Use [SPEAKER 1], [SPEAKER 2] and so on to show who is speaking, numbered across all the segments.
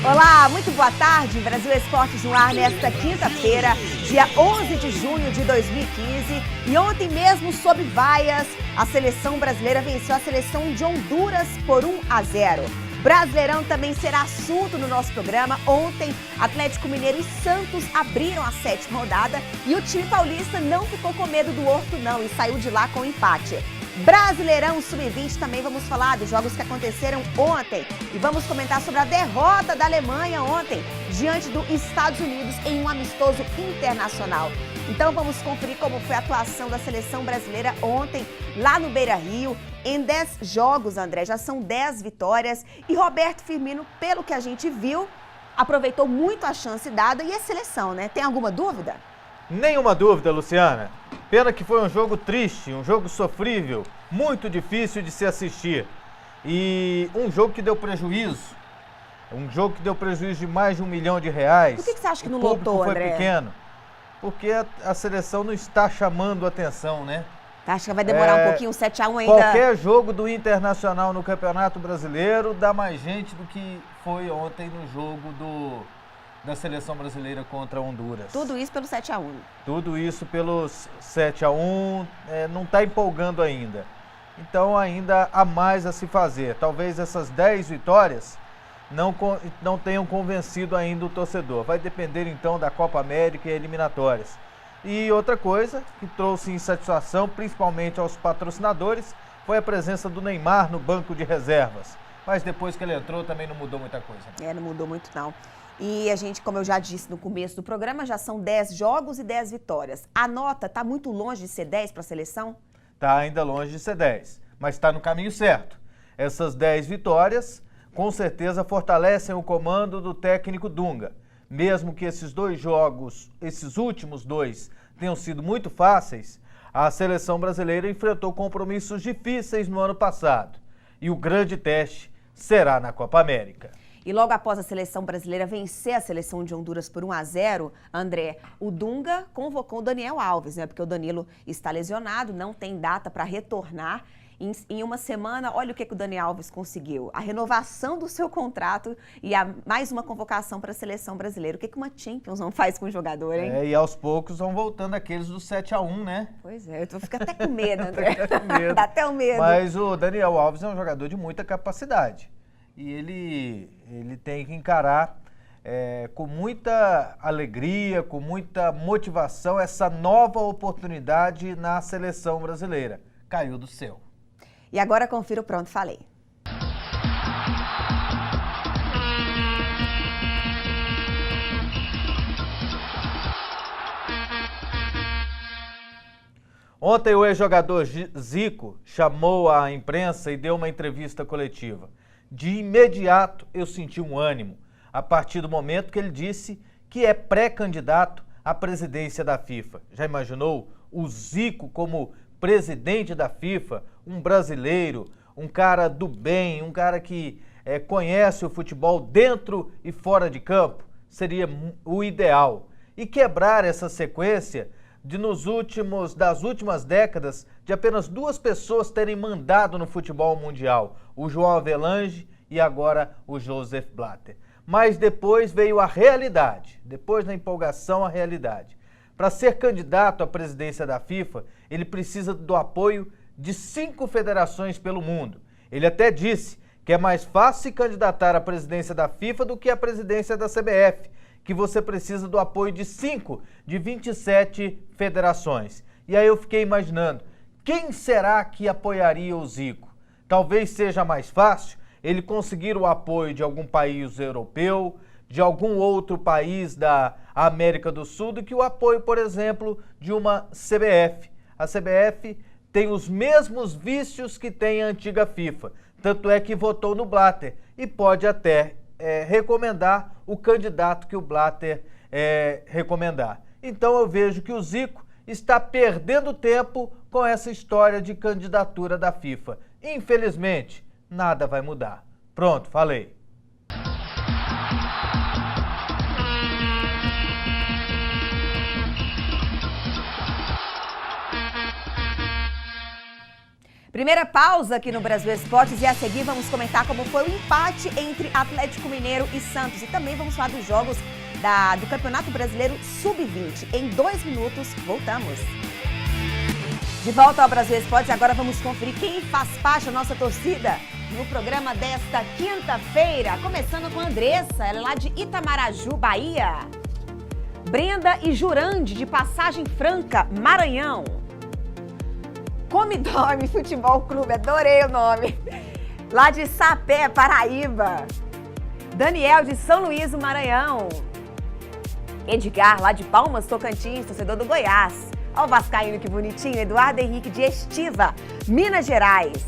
[SPEAKER 1] Olá, muito boa tarde. Brasil Esportes no ar nesta quinta-feira, dia 11 de junho de 2015. E ontem mesmo, sob vaias, a seleção brasileira venceu a seleção de Honduras por 1-0. Brasileirão também será assunto no nosso programa. Ontem, Atlético Mineiro e Santos abriram a 7ª rodada e o time paulista não ficou com medo do Horto não e saiu de lá com um empate. Brasileirão Sub-20 também vamos falar dos jogos que aconteceram ontem e vamos comentar sobre a derrota da Alemanha ontem diante dos Estados Unidos em um amistoso internacional. Então vamos conferir como foi a atuação da seleção brasileira ontem lá no Beira-Rio. Em 10 jogos, André, já são 10 vitórias e Roberto Firmino, pelo que a gente viu, aproveitou muito a chance dada e a seleção, né? Tem alguma dúvida?
[SPEAKER 2] Nenhuma dúvida, Luciana. Pena que foi um jogo triste, um jogo sofrível, muito difícil de se assistir. E um jogo que deu prejuízo, de mais de R$1 milhão.
[SPEAKER 1] Por que você acha que não lotou, André?
[SPEAKER 2] Foi pequeno, porque a seleção não está chamando atenção, né?
[SPEAKER 1] Acho que vai demorar um pouquinho, 7-1 ainda.
[SPEAKER 2] Qualquer jogo do Internacional no Campeonato Brasileiro dá mais gente do que foi ontem no jogo da seleção brasileira contra Honduras.
[SPEAKER 1] Tudo isso pelo 7-1.
[SPEAKER 2] Tudo isso pelos 7-1, não está empolgando ainda. Então ainda há mais a se fazer. Talvez essas 10 vitórias não tenham convencido ainda o torcedor. Vai depender então da Copa América e eliminatórias. E outra coisa que trouxe insatisfação, principalmente aos patrocinadores, foi a presença do Neymar no banco de reservas. Mas depois que ele entrou também não mudou muita coisa.
[SPEAKER 1] Não mudou muito não. E a gente, como eu já disse no começo do programa, já são 10 jogos e 10 vitórias. A nota está muito longe de ser 10 para a seleção?
[SPEAKER 2] Está ainda longe de ser 10, mas está no caminho certo. Essas 10 vitórias, com certeza, fortalecem o comando do técnico Dunga. Mesmo que esses últimos dois, tenham sido muito fáceis, a seleção brasileira enfrentou compromissos difíceis no ano passado. E o grande teste será na Copa América.
[SPEAKER 1] E logo após a seleção brasileira vencer a seleção de Honduras por 1-0, André, o Dunga convocou o Daniel Alves, né? Porque o Danilo está lesionado, não tem data para retornar. Em uma semana, olha o que o Daniel Alves conseguiu. A renovação do seu contrato e mais uma convocação para a seleção brasileira. O que uma Champions não faz com o jogador, hein?
[SPEAKER 2] E aos poucos vão voltando aqueles do 7-1, né?
[SPEAKER 1] Pois é, eu tô ficando até com medo, André. Dá até um medo.
[SPEAKER 2] Mas o Daniel Alves é um jogador de muita capacidade. E ele tem que encarar com muita alegria, com muita motivação, essa nova oportunidade na seleção brasileira. Caiu do céu.
[SPEAKER 1] E agora confira o Pronto Falei.
[SPEAKER 2] Ontem o ex-jogador Zico chamou a imprensa e deu uma entrevista coletiva. De imediato eu senti um ânimo, a partir do momento que ele disse que é pré-candidato à presidência da FIFA. Já imaginou o Zico como presidente da FIFA, um brasileiro, um cara do bem, um cara que conhece o futebol dentro e fora de campo? Seria o ideal. E quebrar essa sequência das últimas décadas de apenas 2 pessoas terem mandado no futebol mundial, o João Avelange e agora o Joseph Blatter. Mas depois veio a realidade, depois da empolgação a realidade. Para ser candidato à presidência da FIFA, ele precisa do apoio de 5 federações pelo mundo. Ele até disse que é mais fácil se candidatar à presidência da FIFA do que à presidência da CBF, que você precisa do apoio de 5 de 27 federações. E aí eu fiquei imaginando, quem será que apoiaria o Zico? Talvez seja mais fácil ele conseguir o apoio de algum país europeu, de algum outro país da América do Sul, do que o apoio, por exemplo, de uma CBF. A CBF tem os mesmos vícios que tem a antiga FIFA, tanto é que votou no Blatter e pode até recomendar o candidato que o Blatter recomendar. Então eu vejo que o Zico está perdendo tempo com essa história de candidatura da FIFA. Infelizmente, nada vai mudar. Pronto, falei.
[SPEAKER 1] Primeira pausa aqui no Brasil Esportes e a seguir vamos comentar como foi o empate entre Atlético Mineiro e Santos. E também vamos falar dos jogos do Campeonato Brasileiro Sub-20. Em 2 minutos, voltamos. De volta ao Brasil Esportes, agora vamos conferir quem faz parte da nossa torcida no programa desta quinta-feira. Começando com a Andressa, ela é lá de Itamaraju, Bahia. Brenda e Jurande, de Passagem Franca, Maranhão. Come Dorme Futebol Clube, adorei o nome. Lá de Sapé, Paraíba. Daniel, de São Luís, do Maranhão. Edgar, lá de Palmas, Tocantins, torcedor do Goiás. Olha o vascaíno, que bonitinho. Eduardo Henrique, de Estiva, Minas Gerais.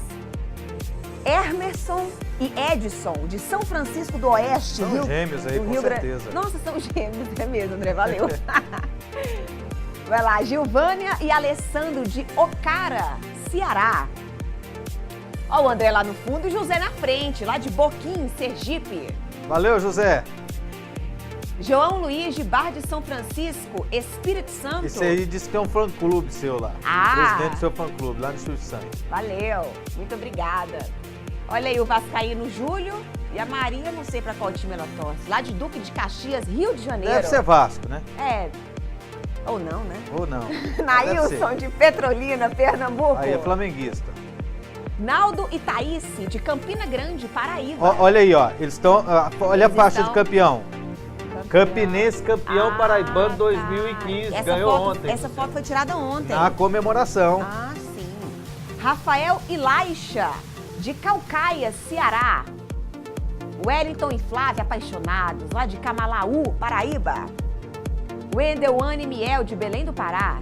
[SPEAKER 1] Emerson e Edson, de São Francisco do Oeste.
[SPEAKER 2] São gêmeos aí, com certeza.
[SPEAKER 1] Nossa, são gêmeos, é mesmo, André, valeu. Vai lá, Gilvânia e Alessandro, de Ocara, Ceará. Olha o André lá no fundo e José na frente, lá de Boquim, Sergipe.
[SPEAKER 2] Valeu, José.
[SPEAKER 1] João Luiz, de Barra de São Francisco, Espírito Santo.
[SPEAKER 2] Esse aí disse que é um fã-clube seu lá. Presidente do seu fã-clube, lá no Espírito Santo.
[SPEAKER 1] Valeu, muito obrigada. Olha aí o vascaíno Júlio e a Maria, não sei pra qual time ela torce. Lá de Duque de Caxias, Rio de Janeiro.
[SPEAKER 2] Deve ser Vasco, né?
[SPEAKER 1] É. Ou não, né?
[SPEAKER 2] Ou não.
[SPEAKER 1] Nailson, de Petrolina, Pernambuco.
[SPEAKER 2] Aí é flamenguista.
[SPEAKER 1] Naldo e Thaíse, de Campina Grande, Paraíba.
[SPEAKER 2] Olha aí, ó. Eles estão. Olha a faixa de campeão. Campinense campeão paraibano 2015.
[SPEAKER 1] Tá.
[SPEAKER 2] Ganhou ontem.
[SPEAKER 1] Essa foto foi tirada ontem.
[SPEAKER 2] Na comemoração.
[SPEAKER 1] Ah, sim. Rafael e Laixa, de Caucaia, Ceará. Wellington e Flávia, apaixonados, lá de Camalaú, Paraíba. Wendel, Anne e Miel, de Belém do Pará.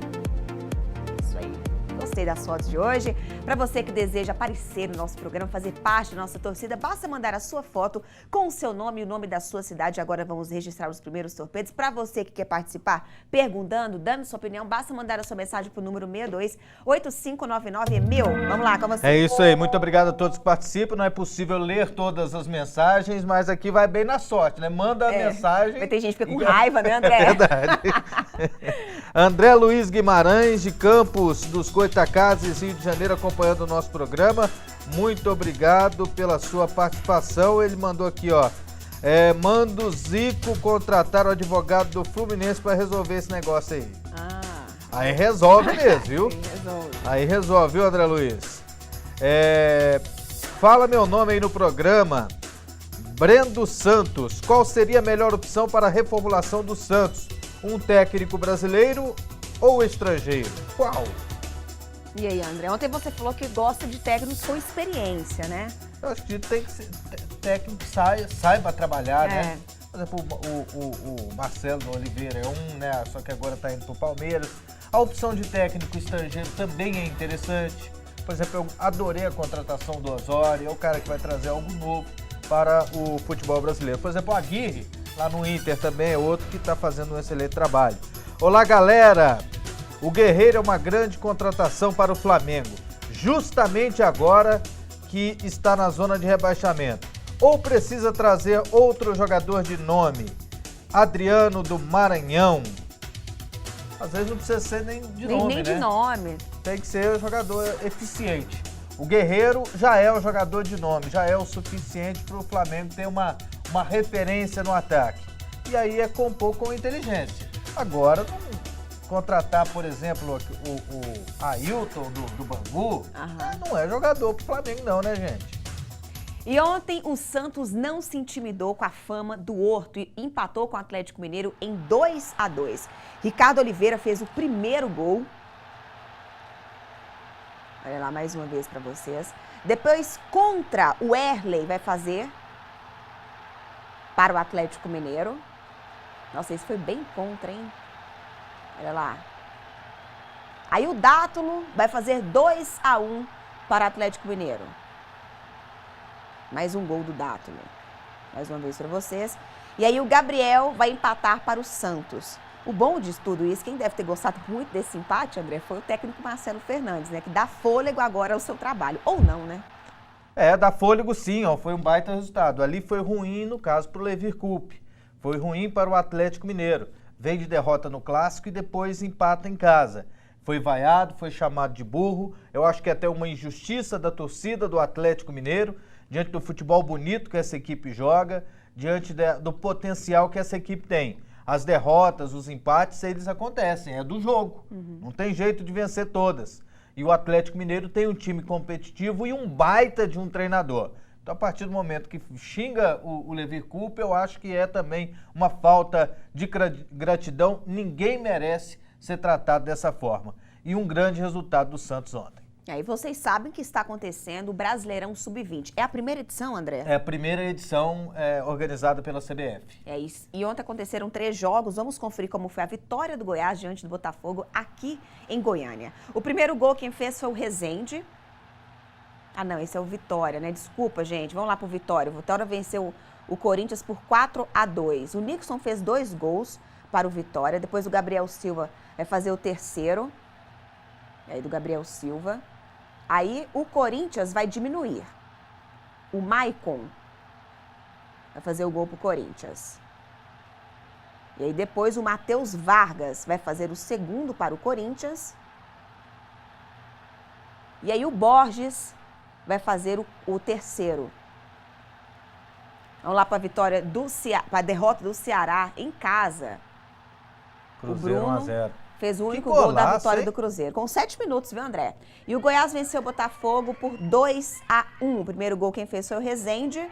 [SPEAKER 1] Isso aí. Gostei das fotos de hoje. Para você que deseja aparecer no nosso programa, fazer parte da nossa torcida, basta mandar a sua foto com o seu nome e o nome da sua cidade. Agora vamos registrar os primeiros torpedos. Para você que quer participar, perguntando, dando sua opinião, basta mandar a sua mensagem para o número 628599 Vamos lá, com você.
[SPEAKER 2] É isso aí. Muito obrigado a todos que participam. Não é possível ler todas as mensagens, mas aqui vai bem na sorte, né? Manda a mensagem.
[SPEAKER 1] Vai ter gente que fica com raiva, né, André?
[SPEAKER 2] É verdade. André Luiz Guimarães, de Campos dos Goitacazes, Rio de Janeiro, acompanhando o nosso programa. Muito obrigado pela sua participação. Ele mandou aqui, ó. Manda o Zico contratar o advogado do Fluminense para resolver esse negócio aí. Aí resolve mesmo, viu?
[SPEAKER 1] Sim, resolve.
[SPEAKER 2] Aí resolve, viu, André Luiz? Fala meu nome aí no programa. Brendo Santos. Qual seria a melhor opção para a reformulação do Santos? Um técnico brasileiro ou estrangeiro? Qual?
[SPEAKER 1] E aí, André? Ontem você falou que gosta de técnicos com experiência, né?
[SPEAKER 2] Eu acho que tem que ser técnico que saiba trabalhar, né? Por exemplo, o Marcelo Oliveira é um, né? Só que agora está indo pro Palmeiras. A opção de técnico estrangeiro também é interessante. Por exemplo, eu adorei a contratação do Osório, é o cara que vai trazer algo novo para o futebol brasileiro. Por exemplo, o Aguirre, lá no Inter também é outro que está fazendo um excelente trabalho. Olá, galera! O Guerreiro é uma grande contratação para o Flamengo, justamente agora que está na zona de rebaixamento. Ou precisa trazer outro jogador de nome? Adriano do Maranhão. Às vezes não precisa ser nem de nome,
[SPEAKER 1] nem
[SPEAKER 2] né?
[SPEAKER 1] de nome.
[SPEAKER 2] Tem que ser um jogador eficiente. O Guerreiro já é um jogador de nome, já é o suficiente para o Flamengo ter uma referência no ataque. E aí é compor com inteligência. Agora, não contratar, por exemplo, o Ailton do Bangu, não é jogador pro Flamengo não, né, gente?
[SPEAKER 1] E ontem o Santos não se intimidou com a fama do Horto e empatou com o Atlético Mineiro em 2-2. Ricardo Oliveira fez o primeiro gol. Olha lá mais uma vez para vocês. Depois, contra o Erley, vai fazer para o Atlético Mineiro. Nossa, isso foi bem contra, hein? Olha lá. Aí o Dátulo vai fazer 2-1 para o Atlético Mineiro. Mais um gol do Dátulo. Mais uma vez para vocês. E aí o Gabriel vai empatar para o Santos. O bom de tudo isso, quem deve ter gostado muito desse empate, André, foi o técnico Marcelo Fernandes, né? Que dá fôlego agora ao seu trabalho. Ou não, né?
[SPEAKER 2] Dá fôlego sim, ó. Foi um baita resultado. Ali foi ruim, no caso, para o Levir Coupe. Foi ruim para o Atlético Mineiro. Veio de derrota no Clássico e depois empata em casa. foi vaiado, foi chamado de burro. Eu acho que é até uma injustiça da torcida do Atlético Mineiro, diante do futebol bonito que essa equipe joga, diante do potencial que essa equipe tem. As derrotas, os empates, eles acontecem, é do jogo. Não tem jeito de vencer todas. E o Atlético Mineiro tem um time competitivo e um baita de um treinador. Então, a partir do momento que xinga o Levir Coupe, eu acho que é também uma falta de gratidão. Ninguém merece ser tratado dessa forma. E um grande resultado do Santos ontem.
[SPEAKER 1] E aí vocês sabem que está acontecendo o Brasileirão Sub-20. É a primeira edição, André?
[SPEAKER 2] É a primeira edição organizada pela CBF.
[SPEAKER 1] É isso. E ontem aconteceram 3 jogos. Vamos conferir como foi a vitória do Goiás diante do Botafogo aqui em Goiânia. O primeiro gol quem fez foi o Rezende. Ah, não, esse é o Vitória, né? Desculpa, gente. Vamos lá pro Vitória. O Vitória venceu o Corinthians por 4-2. O Nixon fez 2 gols para o Vitória. Depois o Gabriel Silva vai fazer o terceiro. E aí do Gabriel Silva. Aí o Corinthians vai diminuir. O Maicon vai fazer o gol pro Corinthians. E aí depois o Matheus Vargas vai fazer o segundo para o Corinthians. E aí o Borges vai fazer o terceiro. Vamos lá para a vitória para a derrota do Ceará em casa.
[SPEAKER 2] Cruzeiro
[SPEAKER 1] o Bruno
[SPEAKER 2] 1-0.
[SPEAKER 1] Fez o único gol da vitória do Cruzeiro, com 7 minutos, viu, André? E o Goiás venceu o Botafogo por 2-1. O primeiro gol quem fez foi o Rezende.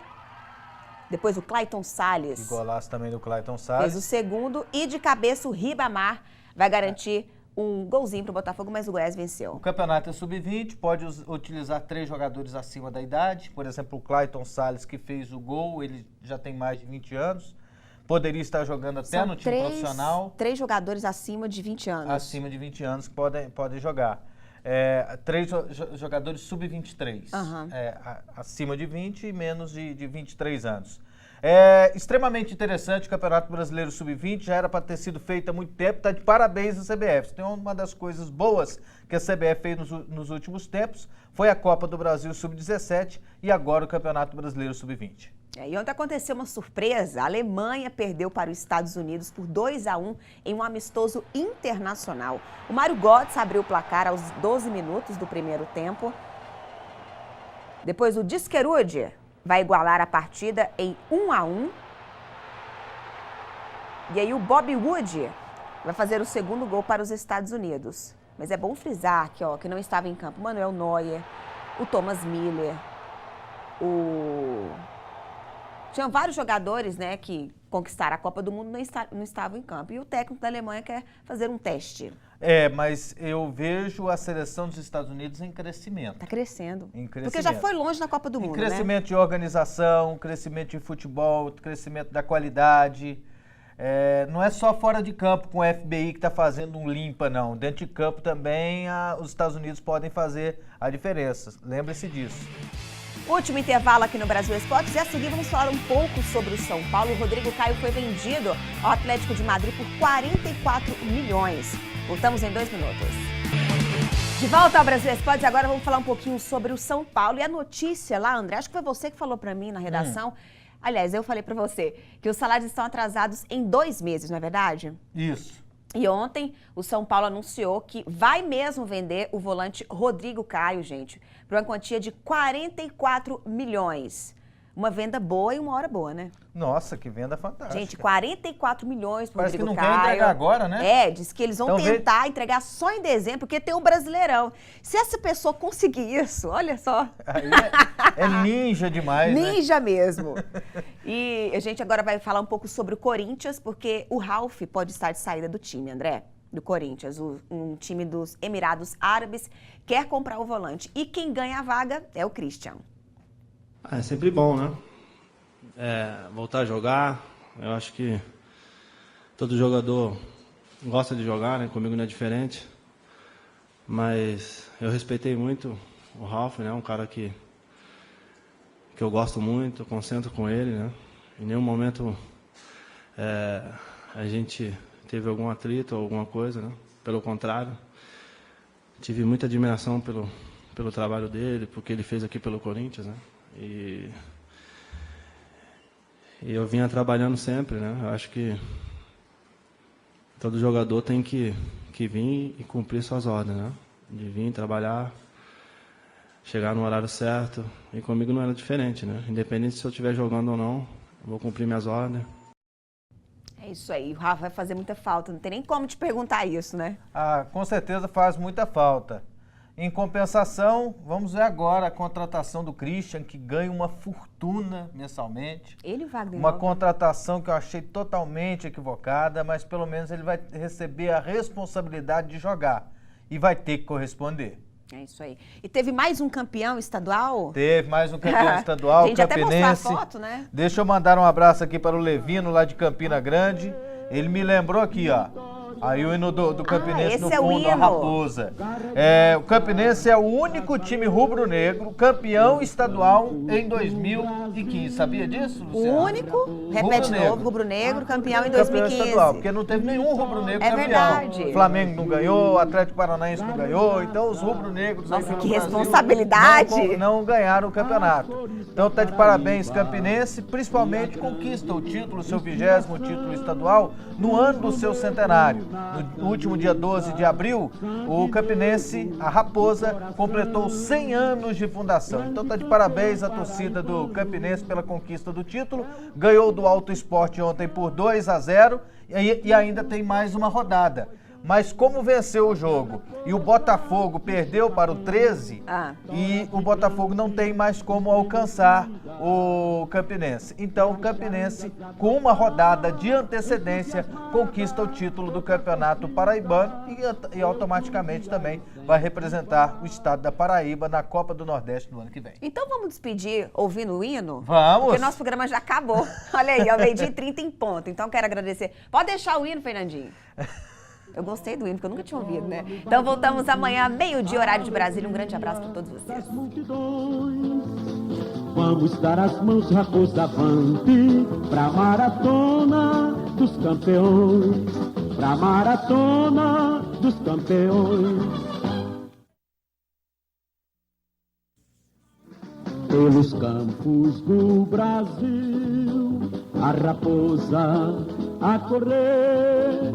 [SPEAKER 1] Depois o Clayton Salles.
[SPEAKER 2] E golaço também do Clayton Salles.
[SPEAKER 1] Fez o segundo. E de cabeça o Ribamar vai garantir um golzinho para o Botafogo, mas o Goiás venceu.
[SPEAKER 2] O campeonato é sub-20, pode utilizar 3 jogadores acima da idade. Por exemplo, o Clayton Salles, que fez o gol, ele já tem mais de 20 anos. Poderia estar jogando até no time profissional.
[SPEAKER 1] 3 jogadores acima de 20 anos.
[SPEAKER 2] Acima de 20 anos que podem jogar. 3 jogadores sub-23. Acima de 20 e menos de 23 anos. É extremamente interessante o Campeonato Brasileiro Sub-20, já era para ter sido feito há muito tempo, está de parabéns a CBF. Tem uma das coisas boas que a CBF fez nos últimos tempos, foi a Copa do Brasil Sub-17 e agora o Campeonato Brasileiro Sub-20.
[SPEAKER 1] E ontem aconteceu uma surpresa, a Alemanha perdeu para os Estados Unidos por 2-1 em um amistoso internacional. O Mário Götze abriu o placar aos 12 minutos do primeiro tempo. Depois o Diskerud vai igualar a partida em 1-1. E aí o Bobby Wood vai fazer o segundo gol para os Estados Unidos. Mas é bom frisar que não estava em campo Manuel Neuer, o Thomas Miller, Tinham vários jogadores, né, que conquistaram a Copa do Mundo não estavam em campo. E o técnico da Alemanha quer fazer um teste.
[SPEAKER 2] Mas eu vejo a seleção dos Estados Unidos em crescimento.
[SPEAKER 1] Está crescendo.
[SPEAKER 2] Em crescimento.
[SPEAKER 1] Porque já foi longe na Copa do Mundo, né?
[SPEAKER 2] Crescimento de organização, crescimento de futebol, crescimento da qualidade. Não é só fora de campo com o FBI que está fazendo um limpa, não. Dentro de campo também os Estados Unidos podem fazer a diferença. Lembre-se disso.
[SPEAKER 1] Último intervalo aqui no Brasil Esportes e a seguir vamos falar um pouco sobre o São Paulo. O Rodrigo Caio foi vendido ao Atlético de Madrid por 44 milhões. Voltamos em 2 minutos. De volta ao Brasil Esportes, agora vamos falar um pouquinho sobre o São Paulo. E a notícia lá, André, acho que foi você que falou para mim na redação. Aliás, eu falei para você que os salários estão atrasados em 2 meses, não é verdade?
[SPEAKER 2] Isso.
[SPEAKER 1] E ontem o São Paulo anunciou que vai mesmo vender o volante Rodrigo Caio, gente, por uma quantia de 44 milhões. Uma venda boa e uma hora boa, né?
[SPEAKER 2] Nossa, que venda fantástica.
[SPEAKER 1] Gente, 44 milhões por
[SPEAKER 2] Parece
[SPEAKER 1] Rodrigo
[SPEAKER 2] que não
[SPEAKER 1] Caio.
[SPEAKER 2] quer entregar agora, né?
[SPEAKER 1] Diz que eles vão tentar entregar só em dezembro, porque tem o Brasileirão. Se essa pessoa conseguir isso, olha só.
[SPEAKER 2] Aí é ninja demais,
[SPEAKER 1] Ninja mesmo. E a gente agora vai falar um pouco sobre o Corinthians, porque o Ralf pode estar de saída do time, André, do Corinthians. Um time dos Emirados Árabes quer comprar o volante. E quem ganha a vaga é o Christian.
[SPEAKER 3] É sempre bom, né? Voltar a jogar. Eu acho que todo jogador gosta de jogar, né? Comigo não é diferente. Mas eu respeitei muito o Ralf, né? Um cara que eu gosto muito, concentro com ele, né? Em nenhum momento a gente teve algum atrito ou alguma coisa, né? Pelo contrário, tive muita admiração pelo trabalho dele, porque ele fez aqui pelo Corinthians, né? E eu vinha trabalhando sempre, né? Eu acho que todo jogador tem que que vir e cumprir suas ordens, né? De vir trabalhar, chegar no horário certo. E comigo não era diferente, né? Independente se eu estiver jogando ou não, eu vou cumprir minhas ordens.
[SPEAKER 1] É isso aí, o Rafa vai fazer muita falta, não tem nem como te perguntar isso, né?
[SPEAKER 2] Ah, com certeza faz muita falta. Em compensação, vamos ver agora a contratação do Christian, que ganha uma fortuna mensalmente.
[SPEAKER 1] Ele, Wagner
[SPEAKER 2] Uma
[SPEAKER 1] Love.
[SPEAKER 2] contratação que eu achei totalmente equivocada, mas pelo menos ele vai receber a responsabilidade de jogar e vai ter que corresponder.
[SPEAKER 1] É isso aí. E teve mais um campeão estadual?
[SPEAKER 2] Teve mais um campeão estadual,
[SPEAKER 1] A gente até mostrou a
[SPEAKER 2] campinense.
[SPEAKER 1] foto, né?
[SPEAKER 2] Deixa eu mandar um abraço aqui para o Levino, lá de Campina Grande. Ele me lembrou aqui, ó. Aí o hino do Campinense
[SPEAKER 1] esse
[SPEAKER 2] no
[SPEAKER 1] é o
[SPEAKER 2] fundo, a
[SPEAKER 1] hino.
[SPEAKER 2] Raposa. O Campinense é o único time rubro-negro campeão estadual em 2015. Sabia disso,
[SPEAKER 1] O
[SPEAKER 2] Luciano?
[SPEAKER 1] único, repete de novo, rubro-negro, campeão em
[SPEAKER 2] Campeão
[SPEAKER 1] 2015.
[SPEAKER 2] estadual, porque não teve nenhum rubro-negro
[SPEAKER 1] É
[SPEAKER 2] campeão.
[SPEAKER 1] verdade.
[SPEAKER 2] Flamengo não ganhou, Atlético Paranaense não ganhou, então os rubro-negros aí
[SPEAKER 1] Nossa,
[SPEAKER 2] pelo
[SPEAKER 1] que
[SPEAKER 2] Brasil
[SPEAKER 1] responsabilidade.
[SPEAKER 2] não ganharam o campeonato. Então tá de parabéns Campinense, principalmente conquista o título, seu 20º título estadual, no ano do seu centenário. No último dia 12 de abril, o Campinense, a Raposa, completou 100 anos de fundação. Então tá de parabéns a torcida do Campinense pela conquista do título. Ganhou do Alto Esporte ontem por 2-0 e ainda tem mais uma rodada. Mas como venceu o jogo e o Botafogo perdeu para o 13, e o Botafogo não tem mais como alcançar o Campinense. Então o Campinense, com uma rodada de antecedência, conquista o título do Campeonato Paraibano e automaticamente também vai representar o estado da Paraíba na Copa do Nordeste no ano que vem.
[SPEAKER 1] Então vamos despedir ouvindo o hino?
[SPEAKER 2] Vamos!
[SPEAKER 1] Porque nosso programa já acabou. Olha aí, ao 12h30 em ponto. Então quero agradecer. Pode deixar o hino, Fernandinho. Eu gostei do hino, porque eu nunca tinha ouvido, né? Então voltamos amanhã, meio-dia, horário de Brasília. Um grande abraço para todos vocês.
[SPEAKER 4] Vamos dar as mãos, Raposa avante, pra maratona dos campeões, pra maratona dos campeões. Pelos campos do Brasil, a raposa a correr,